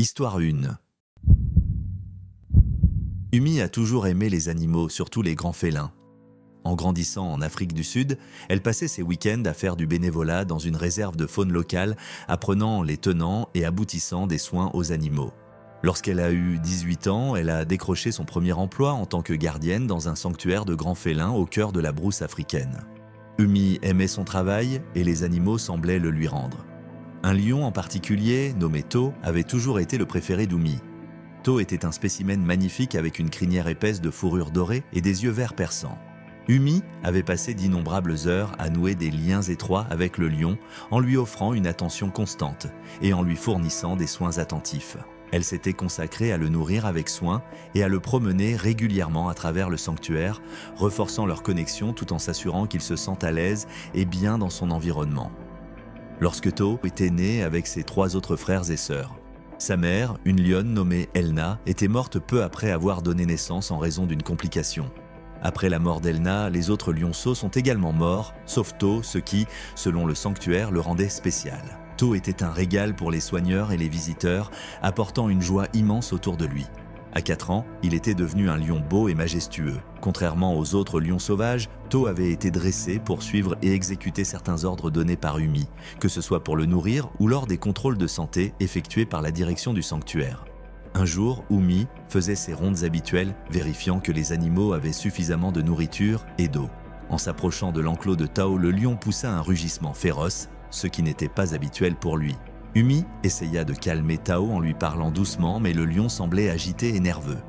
Histoire 1. Umi a toujours aimé les animaux, surtout les grands félins. En grandissant en Afrique du Sud, elle passait ses week-ends à faire du bénévolat dans une réserve de faune locale, apprenant les tenants et aboutissants des soins aux animaux. Lorsqu'elle a eu 18 ans, elle a décroché son premier emploi en tant que gardienne dans un sanctuaire de grands félins au cœur de la brousse africaine. Umi aimait son travail et les animaux semblaient le lui rendre. Un lion en particulier, nommé To, avait toujours été le préféré d'Umi. To était un spécimen magnifique avec une crinière épaisse de fourrure dorée et des yeux verts perçants. Umi avait passé d'innombrables heures à nouer des liens étroits avec le lion en lui offrant une attention constante et en lui fournissant des soins attentifs. Elle s'était consacrée à le nourrir avec soin et à le promener régulièrement à travers le sanctuaire, renforçant leur connexion tout en s'assurant qu'il se sente à l'aise et bien dans son environnement. Lorsque To était né avec ses 3 autres frères et sœurs, sa mère, une lionne nommée Elna, était morte peu après avoir donné naissance en raison d'une complication. Après la mort d'Elna, les autres lionceaux sont également morts, sauf To, ce qui, selon le sanctuaire, le rendait spécial. To était un régal pour les soigneurs et les visiteurs, apportant une joie immense autour de lui. À 4 ans, il était devenu un lion beau et majestueux. Contrairement aux autres lions sauvages, To avait été dressé pour suivre et exécuter certains ordres donnés par Umi, que ce soit pour le nourrir ou lors des contrôles de santé effectués par la direction du sanctuaire. Un jour, Umi faisait ses rondes habituelles, vérifiant que les animaux avaient suffisamment de nourriture et d'eau. En s'approchant de l'enclos de Tao, le lion poussa un rugissement féroce, ce qui n'était pas habituel pour lui. Umi essaya de calmer Tao en lui parlant doucement, mais le lion semblait agité et nerveux.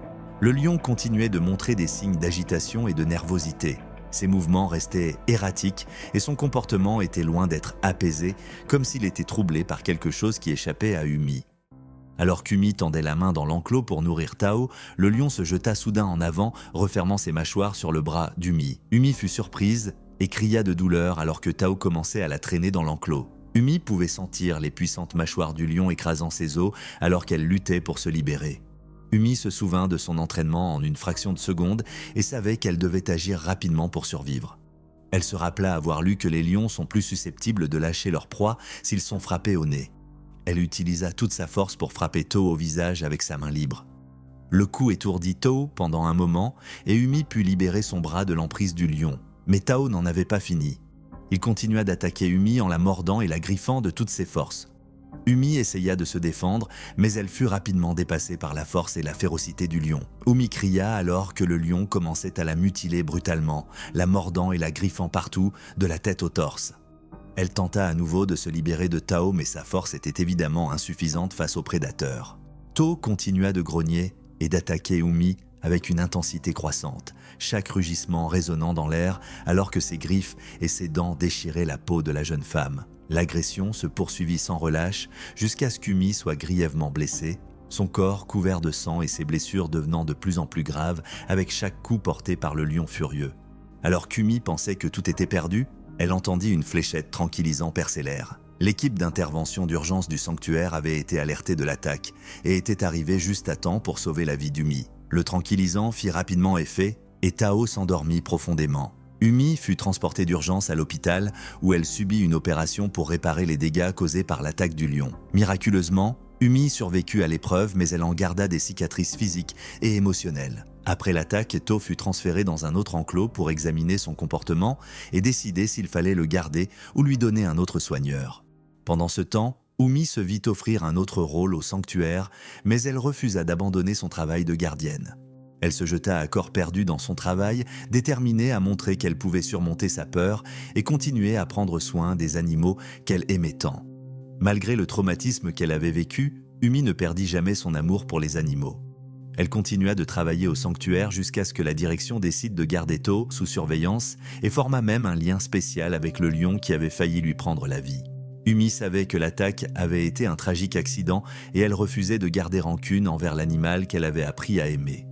Le lion continuait de montrer des signes d'agitation et de nervosité. Ses mouvements restaient erratiques et son comportement était loin d'être apaisé, comme s'il était troublé par quelque chose qui échappait à Umi. Alors qu'Umi tendait la main dans l'enclos pour nourrir Tao, le lion se jeta soudain en avant, refermant ses mâchoires sur le bras d'Umi. Umi fut surprise et cria de douleur alors que Tao commençait à la traîner dans l'enclos. Umi pouvait sentir les puissantes mâchoires du lion écrasant ses os alors qu'elle luttait pour se libérer. Umi se souvint de son entraînement en une fraction de seconde et savait qu'elle devait agir rapidement pour survivre. Elle se rappela avoir lu que les lions sont plus susceptibles de lâcher leur proie s'ils sont frappés au nez. Elle utilisa toute sa force pour frapper To au visage avec sa main libre. Le coup étourdit To pendant un moment et Umi put libérer son bras de l'emprise du lion. Mais Tao n'en avait pas fini. Il continua d'attaquer Umi en la mordant et la griffant de toutes ses forces. Umi essaya de se défendre, mais elle fut rapidement dépassée par la force et la férocité du lion. Umi cria alors que le lion commençait à la mutiler brutalement, la mordant et la griffant partout, de la tête au torse. Elle tenta à nouveau de se libérer de Tao, mais sa force était évidemment insuffisante face au prédateur. To continua de grogner et d'attaquer Umi avec une intensité croissante, chaque rugissement résonnant dans l'air alors que ses griffes et ses dents déchiraient la peau de la jeune femme. L'agression se poursuivit sans relâche jusqu'à ce qu'Umi soit grièvement blessée, son corps couvert de sang et ses blessures devenant de plus en plus graves avec chaque coup porté par le lion furieux. Alors qu'Umi pensait que tout était perdu, elle entendit une fléchette tranquillisant percer l'air. L'équipe d'intervention d'urgence du sanctuaire avait été alertée de l'attaque et était arrivée juste à temps pour sauver la vie d'Umi. Le tranquillisant fit rapidement effet et Tao s'endormit profondément. Umi fut transportée d'urgence à l'hôpital où elle subit une opération pour réparer les dégâts causés par l'attaque du lion. Miraculeusement, Umi survécut à l'épreuve, mais elle en garda des cicatrices physiques et émotionnelles. Après l'attaque, To fut transféré dans un autre enclos pour examiner son comportement et décider s'il fallait le garder ou lui donner un autre soigneur. Pendant ce temps, Umi se vit offrir un autre rôle au sanctuaire, mais elle refusa d'abandonner son travail de gardienne. Elle se jeta à corps perdu dans son travail, déterminée à montrer qu'elle pouvait surmonter sa peur et continuer à prendre soin des animaux qu'elle aimait tant. Malgré le traumatisme qu'elle avait vécu, Umi ne perdit jamais son amour pour les animaux. Elle continua de travailler au sanctuaire jusqu'à ce que la direction décide de garder To sous surveillance et forma même un lien spécial avec le lion qui avait failli lui prendre la vie. Umi savait que l'attaque avait été un tragique accident et elle refusait de garder rancune envers l'animal qu'elle avait appris à aimer.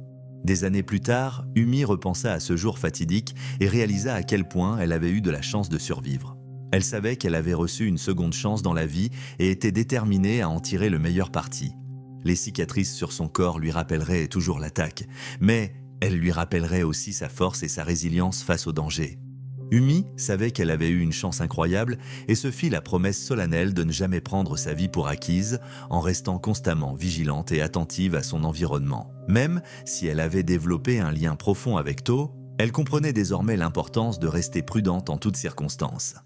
Des années plus tard, Umi repensa à ce jour fatidique et réalisa à quel point elle avait eu de la chance de survivre. Elle savait qu'elle avait reçu une seconde chance dans la vie et était déterminée à en tirer le meilleur parti. Les cicatrices sur son corps lui rappelleraient toujours l'attaque, mais elles lui rappelleraient aussi sa force et sa résilience face au danger. Umi savait qu'elle avait eu une chance incroyable et se fit la promesse solennelle de ne jamais prendre sa vie pour acquise en restant constamment vigilante et attentive à son environnement. Même si elle avait développé un lien profond avec To, elle comprenait désormais l'importance de rester prudente en toutes circonstances.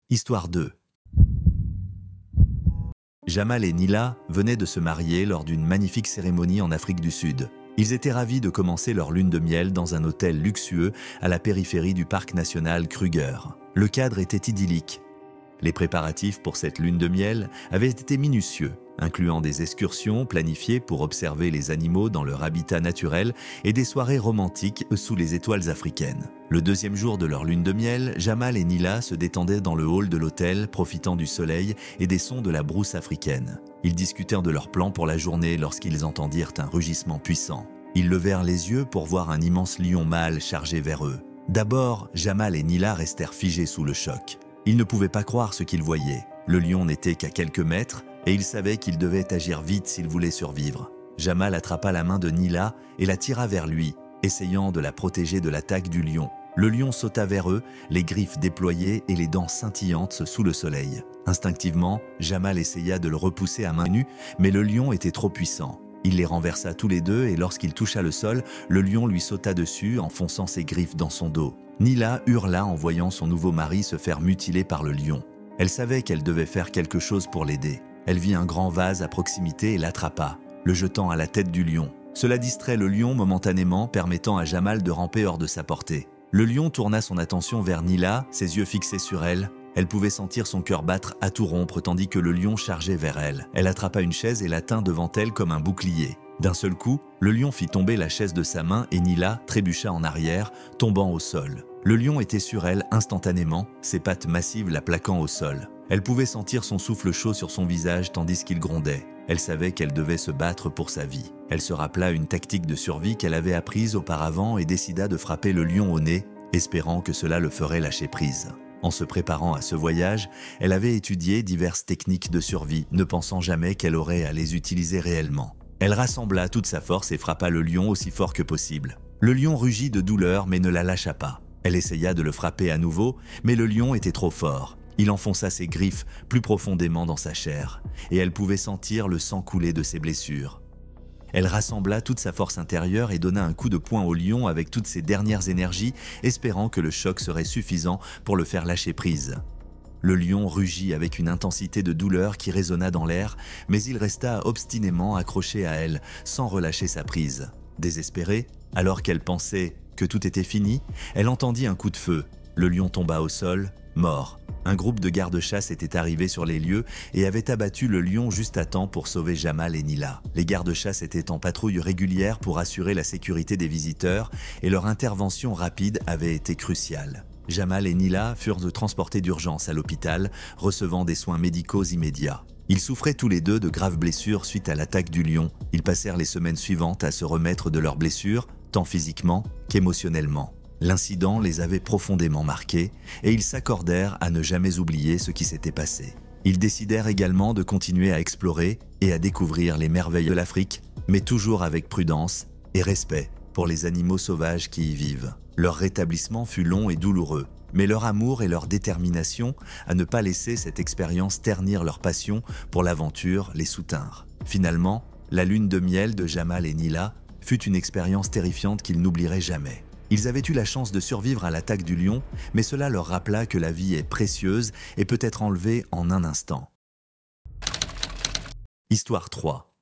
Histoire 2. Jamal et Nila venaient de se marier lors d'une magnifique cérémonie en Afrique du Sud. Ils étaient ravis de commencer leur lune de miel dans un hôtel luxueux à la périphérie du parc national Kruger. Le cadre était idyllique. Les préparatifs pour cette lune de miel avaient été minutieux, incluant des excursions planifiées pour observer les animaux dans leur habitat naturel et des soirées romantiques sous les étoiles africaines. Le deuxième jour de leur lune de miel, Jamal et Nila se détendaient dans le hall de l'hôtel, profitant du soleil et des sons de la brousse africaine. Ils discutèrent de leurs plans pour la journée lorsqu'ils entendirent un rugissement puissant. Ils levèrent les yeux pour voir un immense lion mâle chargé vers eux. D'abord, Jamal et Nila restèrent figés sous le choc. Ils ne pouvaient pas croire ce qu'ils voyaient. Le lion n'était qu'à quelques mètres et ils savaient qu'ils devaient agir vite s'ils voulaient survivre. Jamal attrapa la main de Nila et la tira vers lui, essayant de la protéger de l'attaque du lion. Le lion sauta vers eux, les griffes déployées et les dents scintillantes sous le soleil. Instinctivement, Jamal essaya de le repousser à main nue, mais le lion était trop puissant. Il les renversa tous les deux et lorsqu'il toucha le sol, le lion lui sauta dessus, enfonçant ses griffes dans son dos. Nila hurla en voyant son nouveau mari se faire mutiler par le lion. Elle savait qu'elle devait faire quelque chose pour l'aider. Elle vit un grand vase à proximité et l'attrapa, le jetant à la tête du lion. Cela distrait le lion momentanément, permettant à Jamal de ramper hors de sa portée. Le lion tourna son attention vers Nila, ses yeux fixés sur elle. Elle pouvait sentir son cœur battre à tout rompre tandis que le lion chargeait vers elle. Elle attrapa une chaise et la tint devant elle comme un bouclier. D'un seul coup, le lion fit tomber la chaise de sa main et Nila trébucha en arrière, tombant au sol. Le lion était sur elle instantanément, ses pattes massives la plaquant au sol. Elle pouvait sentir son souffle chaud sur son visage tandis qu'il grondait. Elle savait qu'elle devait se battre pour sa vie. Elle se rappela une tactique de survie qu'elle avait apprise auparavant et décida de frapper le lion au nez, espérant que cela le ferait lâcher prise. En se préparant à ce voyage, elle avait étudié diverses techniques de survie, ne pensant jamais qu'elle aurait à les utiliser réellement. Elle rassembla toute sa force et frappa le lion aussi fort que possible. Le lion rugit de douleur mais ne la lâcha pas. Elle essaya de le frapper à nouveau, mais le lion était trop fort. Il enfonça ses griffes plus profondément dans sa chair, et elle pouvait sentir le sang couler de ses blessures. Elle rassembla toute sa force intérieure et donna un coup de poing au lion avec toutes ses dernières énergies, espérant que le choc serait suffisant pour le faire lâcher prise. Le lion rugit avec une intensité de douleur qui résonna dans l'air, mais il resta obstinément accroché à elle, sans relâcher sa prise. Désespérée, alors qu'elle pensait que tout était fini, elle entendit un coup de feu. Le lion tomba au sol, mort. Un groupe de gardes-chasse était arrivé sur les lieux et avait abattu le lion juste à temps pour sauver Jamal et Nila. Les gardes-chasse étaient en patrouille régulière pour assurer la sécurité des visiteurs et leur intervention rapide avait été cruciale. Jamal et Nila furent transportés d'urgence à l'hôpital, recevant des soins médicaux immédiats. Ils souffraient tous les deux de graves blessures suite à l'attaque du lion. Ils passèrent les semaines suivantes à se remettre de leurs blessures, tant physiquement qu'émotionnellement. L'incident les avait profondément marqués et ils s'accordèrent à ne jamais oublier ce qui s'était passé. Ils décidèrent également de continuer à explorer et à découvrir les merveilles de l'Afrique, mais toujours avec prudence et respect pour les animaux sauvages qui y vivent. Leur rétablissement fut long et douloureux, mais leur amour et leur détermination à ne pas laisser cette expérience ternir leur passion pour l'aventure les soutinrent. Finalement, la lune de miel de Jamal et Nila fut une expérience terrifiante qu'ils n'oublieraient jamais. Ils avaient eu la chance de survivre à l'attaque du lion, mais cela leur rappela que la vie est précieuse et peut être enlevée en un instant. Histoire 3.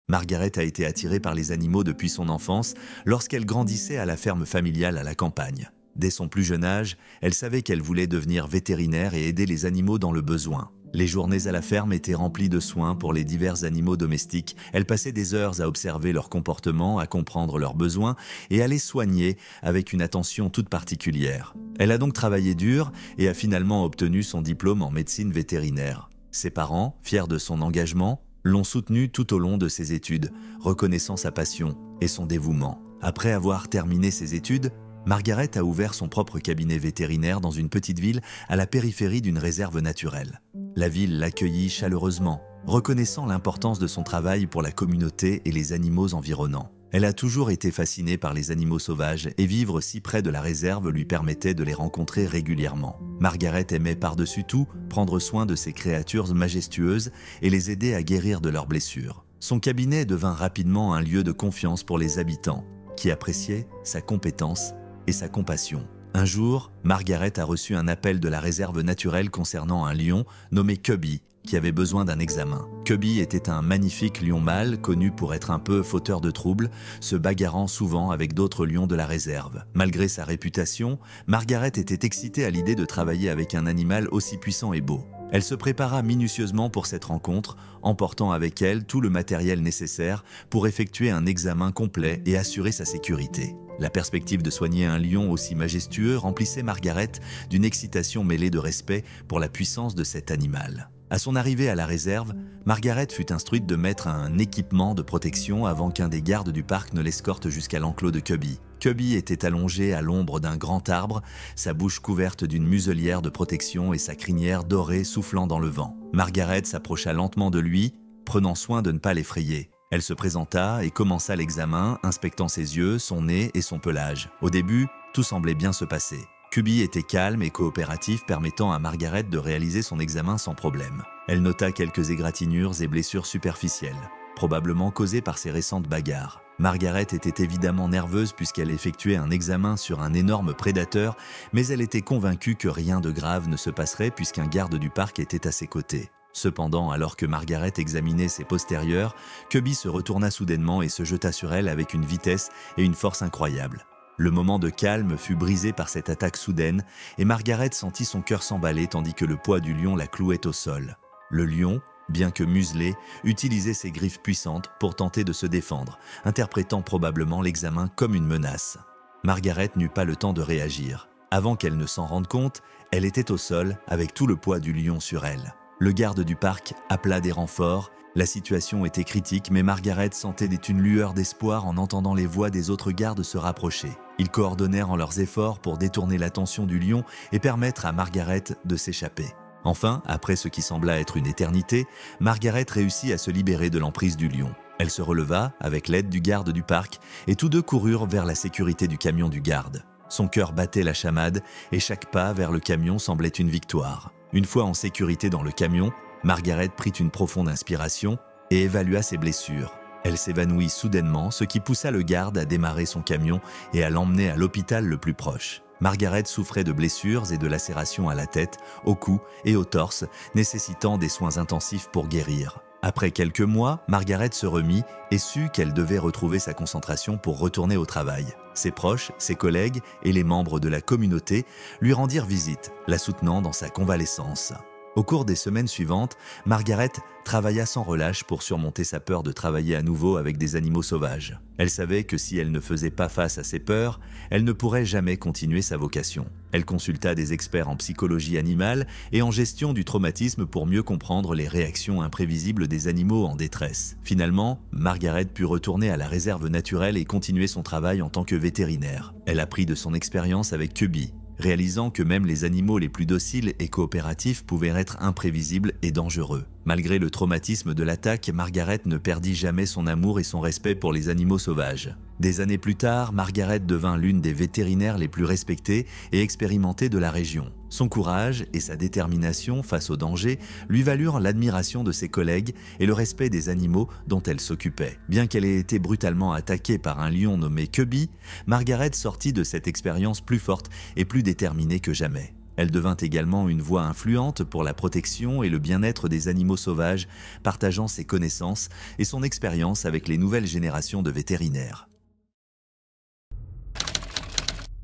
Margaret a été attirée par les animaux depuis son enfance lorsqu'elle grandissait à la ferme familiale à la campagne. Dès son plus jeune âge, elle savait qu'elle voulait devenir vétérinaire et aider les animaux dans le besoin. Les journées à la ferme étaient remplies de soins pour les divers animaux domestiques. Elle passait des heures à observer leur comportement, à comprendre leurs besoins et à les soigner avec une attention toute particulière. Elle a donc travaillé dur et a finalement obtenu son diplôme en médecine vétérinaire. Ses parents, fiers de son engagement, l'ont soutenue tout au long de ses études, reconnaissant sa passion et son dévouement. Après avoir terminé ses études, Margaret a ouvert son propre cabinet vétérinaire dans une petite ville à la périphérie d'une réserve naturelle. La ville l'accueillit chaleureusement, reconnaissant l'importance de son travail pour la communauté et les animaux environnants. Elle a toujours été fascinée par les animaux sauvages et vivre si près de la réserve lui permettait de les rencontrer régulièrement. Margaret aimait par-dessus tout prendre soin de ces créatures majestueuses et les aider à guérir de leurs blessures. Son cabinet devint rapidement un lieu de confiance pour les habitants, qui appréciaient sa compétence et sa compassion. Un jour, Margaret a reçu un appel de la réserve naturelle concernant un lion nommé Cubby, qui avait besoin d'un examen. Cubby était un magnifique lion mâle connu pour être un peu fauteur de troubles, se bagarrant souvent avec d'autres lions de la réserve. Malgré sa réputation, Margaret était excitée à l'idée de travailler avec un animal aussi puissant et beau. Elle se prépara minutieusement pour cette rencontre, emportant avec elle tout le matériel nécessaire pour effectuer un examen complet et assurer sa sécurité. La perspective de soigner un lion aussi majestueux remplissait Margaret d'une excitation mêlée de respect pour la puissance de cet animal. À son arrivée à la réserve, Margaret fut instruite de mettre un équipement de protection avant qu'un des gardes du parc ne l'escorte jusqu'à l'enclos de Cubby. Cubby était allongé à l'ombre d'un grand arbre, sa bouche couverte d'une muselière de protection et sa crinière dorée soufflant dans le vent. Margaret s'approcha lentement de lui, prenant soin de ne pas l'effrayer. Elle se présenta et commença l'examen, inspectant ses yeux, son nez et son pelage. Au début, tout semblait bien se passer. Cubby était calme et coopératif, permettant à Margaret de réaliser son examen sans problème. Elle nota quelques égratignures et blessures superficielles, probablement causées par ses récentes bagarres. Margaret était évidemment nerveuse puisqu'elle effectuait un examen sur un énorme prédateur, mais elle était convaincue que rien de grave ne se passerait puisqu'un garde du parc était à ses côtés. Cependant, alors que Margaret examinait ses postérieurs, Cubby se retourna soudainement et se jeta sur elle avec une vitesse et une force incroyables. Le moment de calme fut brisé par cette attaque soudaine et Margaret sentit son cœur s'emballer tandis que le poids du lion la clouait au sol. Le lion, bien que muselé, utilisait ses griffes puissantes pour tenter de se défendre, interprétant probablement l'examen comme une menace. Margaret n'eut pas le temps de réagir. Avant qu'elle ne s'en rende compte, elle était au sol avec tout le poids du lion sur elle. Le garde du parc appela des renforts. La situation était critique, mais Margaret sentait une lueur d'espoir en entendant les voix des autres gardes se rapprocher. Ils coordonnèrent leurs efforts pour détourner l'attention du lion et permettre à Margaret de s'échapper. Enfin, après ce qui sembla être une éternité, Margaret réussit à se libérer de l'emprise du lion. Elle se releva avec l'aide du garde du parc et tous deux coururent vers la sécurité du camion du garde. Son cœur battait la chamade et chaque pas vers le camion semblait une victoire. Une fois en sécurité dans le camion, Margaret prit une profonde inspiration et évalua ses blessures. Elle s'évanouit soudainement, ce qui poussa le garde à démarrer son camion et à l'emmener à l'hôpital le plus proche. Margaret souffrait de blessures et de lacérations à la tête, au cou et au torse, nécessitant des soins intensifs pour guérir. Après quelques mois, Margaret se remit et sut qu'elle devait retrouver sa concentration pour retourner au travail. Ses proches, ses collègues et les membres de la communauté lui rendirent visite, la soutenant dans sa convalescence. Au cours des semaines suivantes, Margaret travailla sans relâche pour surmonter sa peur de travailler à nouveau avec des animaux sauvages. Elle savait que si elle ne faisait pas face à ses peurs, elle ne pourrait jamais continuer sa vocation. Elle consulta des experts en psychologie animale et en gestion du traumatisme pour mieux comprendre les réactions imprévisibles des animaux en détresse. Finalement, Margaret put retourner à la réserve naturelle et continuer son travail en tant que vétérinaire. Elle apprit de son expérience avec Cubby, réalisant que même les animaux les plus dociles et coopératifs pouvaient être imprévisibles et dangereux. Malgré le traumatisme de l'attaque, Margaret ne perdit jamais son amour et son respect pour les animaux sauvages. Des années plus tard, Margaret devint l'une des vétérinaires les plus respectées et expérimentées de la région. Son courage et sa détermination face aux dangers lui valurent l'admiration de ses collègues et le respect des animaux dont elle s'occupait. Bien qu'elle ait été brutalement attaquée par un lion nommé Cubby, Margaret sortit de cette expérience plus forte et plus déterminée que jamais. Elle devint également une voix influente pour la protection et le bien-être des animaux sauvages, partageant ses connaissances et son expérience avec les nouvelles générations de vétérinaires.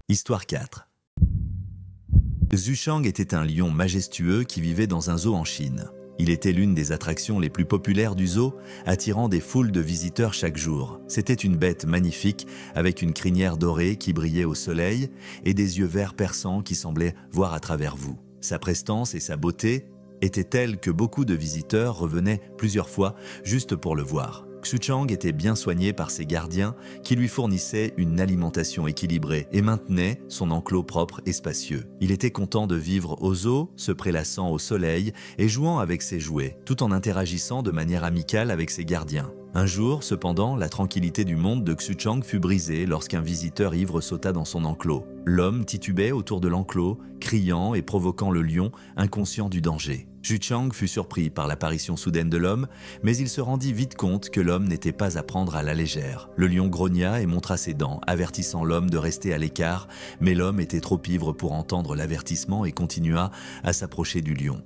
Histoire 4. Xuchang était un lion majestueux qui vivait dans un zoo en Chine. Il était l'une des attractions les plus populaires du zoo, attirant des foules de visiteurs chaque jour. C'était une bête magnifique, avec une crinière dorée qui brillait au soleil et des yeux verts perçants qui semblaient voir à travers vous. Sa prestance et sa beauté étaient telles que beaucoup de visiteurs revenaient plusieurs fois juste pour le voir. Xu Chang était bien soigné par ses gardiens qui lui fournissaient une alimentation équilibrée et maintenaient son enclos propre et spacieux. Il était content de vivre au zoo, se prélassant au soleil et jouant avec ses jouets, tout en interagissant de manière amicale avec ses gardiens. Un jour, cependant, la tranquillité du monde de Xu Chang fut brisée lorsqu'un visiteur ivre sauta dans son enclos. L'homme titubait autour de l'enclos, criant et provoquant le lion, inconscient du danger. Xu Chang fut surpris par l'apparition soudaine de l'homme, mais il se rendit vite compte que l'homme n'était pas à prendre à la légère. Le lion grogna et montra ses dents, avertissant l'homme de rester à l'écart, mais l'homme était trop ivre pour entendre l'avertissement et continua à s'approcher du lion,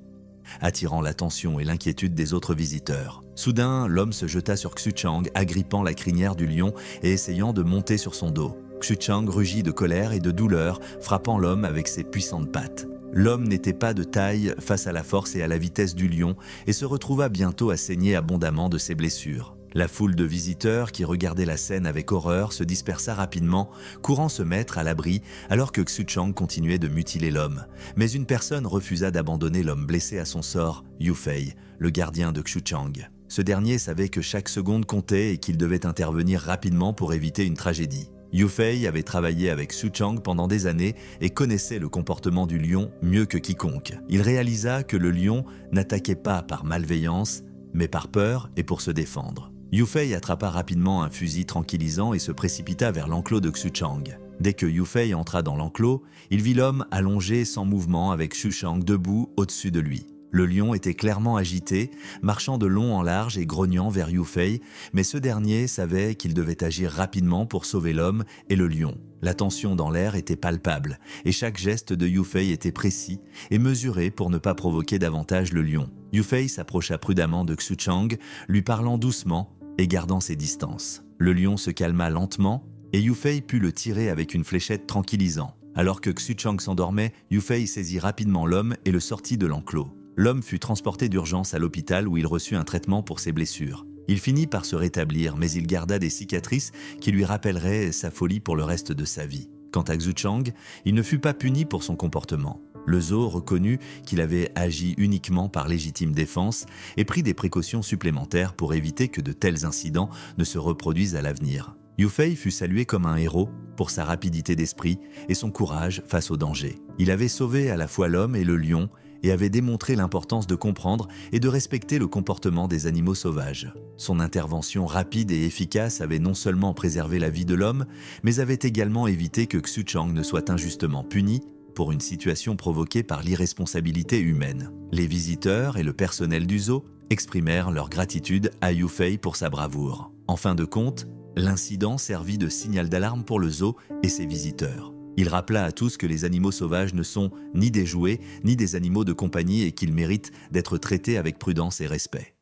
attirant l'attention et l'inquiétude des autres visiteurs. Soudain, l'homme se jeta sur Xu Chang, agrippant la crinière du lion et essayant de monter sur son dos. Xu Chang rugit de colère et de douleur, frappant l'homme avec ses puissantes pattes. L'homme n'était pas de taille face à la force et à la vitesse du lion et se retrouva bientôt à saigner abondamment de ses blessures. La foule de visiteurs qui regardaient la scène avec horreur se dispersa rapidement, courant se mettre à l'abri alors que Xu Chang continuait de mutiler l'homme. Mais une personne refusa d'abandonner l'homme blessé à son sort, Yu Fei, le gardien de Xu Chang. Ce dernier savait que chaque seconde comptait et qu'il devait intervenir rapidement pour éviter une tragédie. Yu Fei avait travaillé avec Xu Chang pendant des années et connaissait le comportement du lion mieux que quiconque. Il réalisa que le lion n'attaquait pas par malveillance, mais par peur et pour se défendre. Yu Fei attrapa rapidement un fusil tranquillisant et se précipita vers l'enclos de Xu Chang. Dès que Yu Fei entra dans l'enclos, il vit l'homme allongé sans mouvement avec Xu Chang debout au-dessus de lui. Le lion était clairement agité, marchant de long en large et grognant vers Yu Fei, mais ce dernier savait qu'il devait agir rapidement pour sauver l'homme et le lion. La tension dans l'air était palpable, et chaque geste de Yu Fei était précis et mesuré pour ne pas provoquer davantage le lion. Yu Fei s'approcha prudemment de Xu Chang, lui parlant doucement et gardant ses distances. Le lion se calma lentement, et Yu Fei put le tirer avec une fléchette tranquillisant. Alors que Xu Chang s'endormait, Yu Fei saisit rapidement l'homme et le sortit de l'enclos. L'homme fut transporté d'urgence à l'hôpital où il reçut un traitement pour ses blessures. Il finit par se rétablir, mais il garda des cicatrices qui lui rappelleraient sa folie pour le reste de sa vie. Quant à Xu Chang, il ne fut pas puni pour son comportement. Le zoo reconnut qu'il avait agi uniquement par légitime défense et prit des précautions supplémentaires pour éviter que de tels incidents ne se reproduisent à l'avenir. Yu Fei fut salué comme un héros pour sa rapidité d'esprit et son courage face au danger. Il avait sauvé à la fois l'homme et le lion et avait démontré l'importance de comprendre et de respecter le comportement des animaux sauvages. Son intervention rapide et efficace avait non seulement préservé la vie de l'homme, mais avait également évité que Xu Chang ne soit injustement puni pour une situation provoquée par l'irresponsabilité humaine. Les visiteurs et le personnel du zoo exprimèrent leur gratitude à Yu Fei pour sa bravoure. En fin de compte, l'incident servit de signal d'alarme pour le zoo et ses visiteurs. Il rappela à tous que les animaux sauvages ne sont ni des jouets, ni des animaux de compagnie et qu'ils méritent d'être traités avec prudence et respect.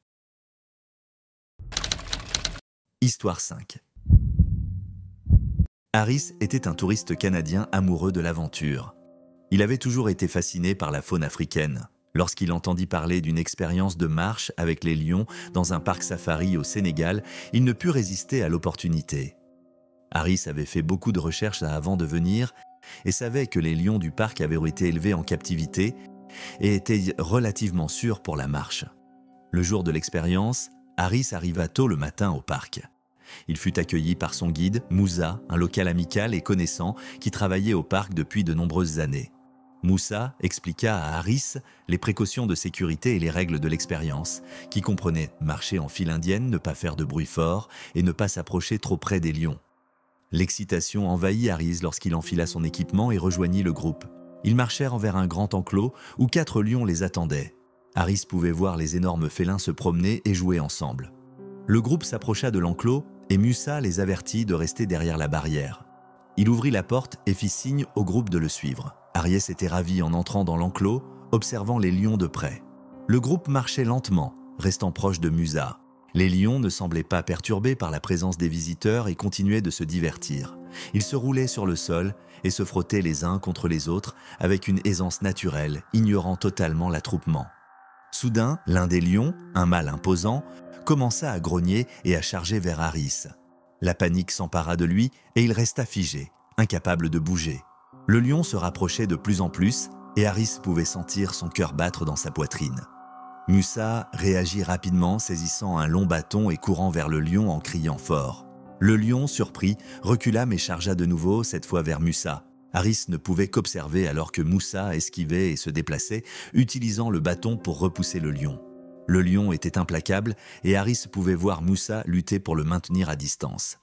Histoire 5. Harris était un touriste canadien amoureux de l'aventure. Il avait toujours été fasciné par la faune africaine. Lorsqu'il entendit parler d'une expérience de marche avec les lions dans un parc safari au Sénégal, il ne put résister à l'opportunité. Harris avait fait beaucoup de recherches avant de venir et savait que les lions du parc avaient été élevés en captivité et étaient relativement sûrs pour la marche. Le jour de l'expérience, Harris arriva tôt le matin au parc. Il fut accueilli par son guide, Moussa, un local amical et connaissant qui travaillait au parc depuis de nombreuses années. Moussa expliqua à Harris les précautions de sécurité et les règles de l'expérience, qui comprenaient marcher en file indienne, ne pas faire de bruit fort et ne pas s'approcher trop près des lions. L'excitation envahit Harris lorsqu'il enfila son équipement et rejoignit le groupe. Ils marchèrent vers un grand enclos où 4 lions les attendaient. Harris pouvait voir les énormes félins se promener et jouer ensemble. Le groupe s'approcha de l'enclos et Moussa les avertit de rester derrière la barrière. Il ouvrit la porte et fit signe au groupe de le suivre. Harris était ravi en entrant dans l'enclos, observant les lions de près. Le groupe marchait lentement, restant proche de Moussa. Les lions ne semblaient pas perturbés par la présence des visiteurs et continuaient de se divertir. Ils se roulaient sur le sol et se frottaient les uns contre les autres avec une aisance naturelle, ignorant totalement l'attroupement. Soudain, l'un des lions, un mâle imposant, commença à grogner et à charger vers Harris. La panique s'empara de lui et il resta figé, incapable de bouger. Le lion se rapprochait de plus en plus et Harris pouvait sentir son cœur battre dans sa poitrine. Moussa réagit rapidement, saisissant un long bâton et courant vers le lion en criant fort. Le lion, surpris, recula mais chargea de nouveau, cette fois vers Moussa. Harris ne pouvait qu'observer alors que Moussa esquivait et se déplaçait, utilisant le bâton pour repousser le lion. Le lion était implacable et Harris pouvait voir Moussa lutter pour le maintenir à distance.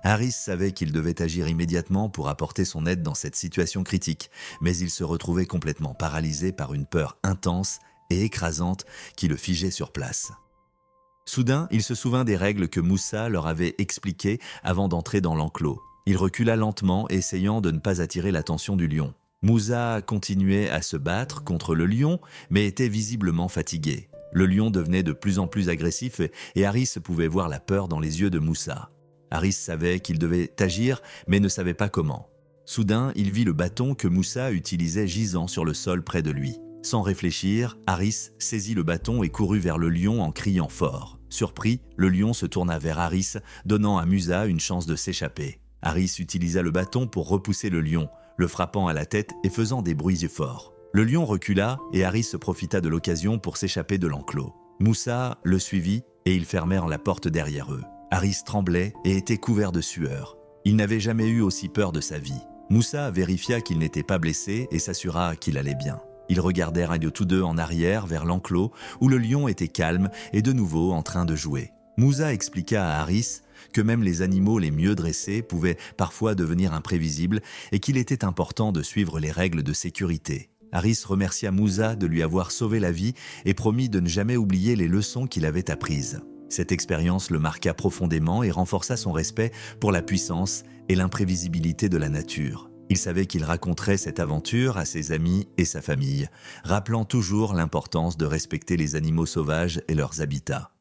Harris savait qu'il devait agir immédiatement pour apporter son aide dans cette situation critique, mais il se retrouvait complètement paralysé par une peur intense et écrasante qui le figeait sur place. Soudain, il se souvint des règles que Moussa leur avait expliquées avant d'entrer dans l'enclos. Il recula lentement, essayant de ne pas attirer l'attention du lion. Moussa continuait à se battre contre le lion, mais était visiblement fatigué. Le lion devenait de plus en plus agressif et Harris pouvait voir la peur dans les yeux de Moussa. Harris savait qu'il devait agir, mais ne savait pas comment. Soudain, il vit le bâton que Moussa utilisait gisant sur le sol près de lui. Sans réfléchir, Harris saisit le bâton et courut vers le lion en criant fort. Surpris, le lion se tourna vers Harris, donnant à Moussa une chance de s'échapper. Harris utilisa le bâton pour repousser le lion, le frappant à la tête et faisant des bruits forts. Le lion recula et Harris profita de l'occasion pour s'échapper de l'enclos. Moussa le suivit et ils fermèrent la porte derrière eux. Harris tremblait et était couvert de sueur. Il n'avait jamais eu aussi peur de sa vie. Moussa vérifia qu'il n'était pas blessé et s'assura qu'il allait bien. Ils regardèrent tous deux en arrière vers l'enclos où le lion était calme et de nouveau en train de jouer. Moussa expliqua à Harris que même les animaux les mieux dressés pouvaient parfois devenir imprévisibles et qu'il était important de suivre les règles de sécurité. Harris remercia Moussa de lui avoir sauvé la vie et promit de ne jamais oublier les leçons qu'il avait apprises. Cette expérience le marqua profondément et renforça son respect pour la puissance et l'imprévisibilité de la nature. Il savait qu'il raconterait cette aventure à ses amis et sa famille, rappelant toujours l'importance de respecter les animaux sauvages et leurs habitats.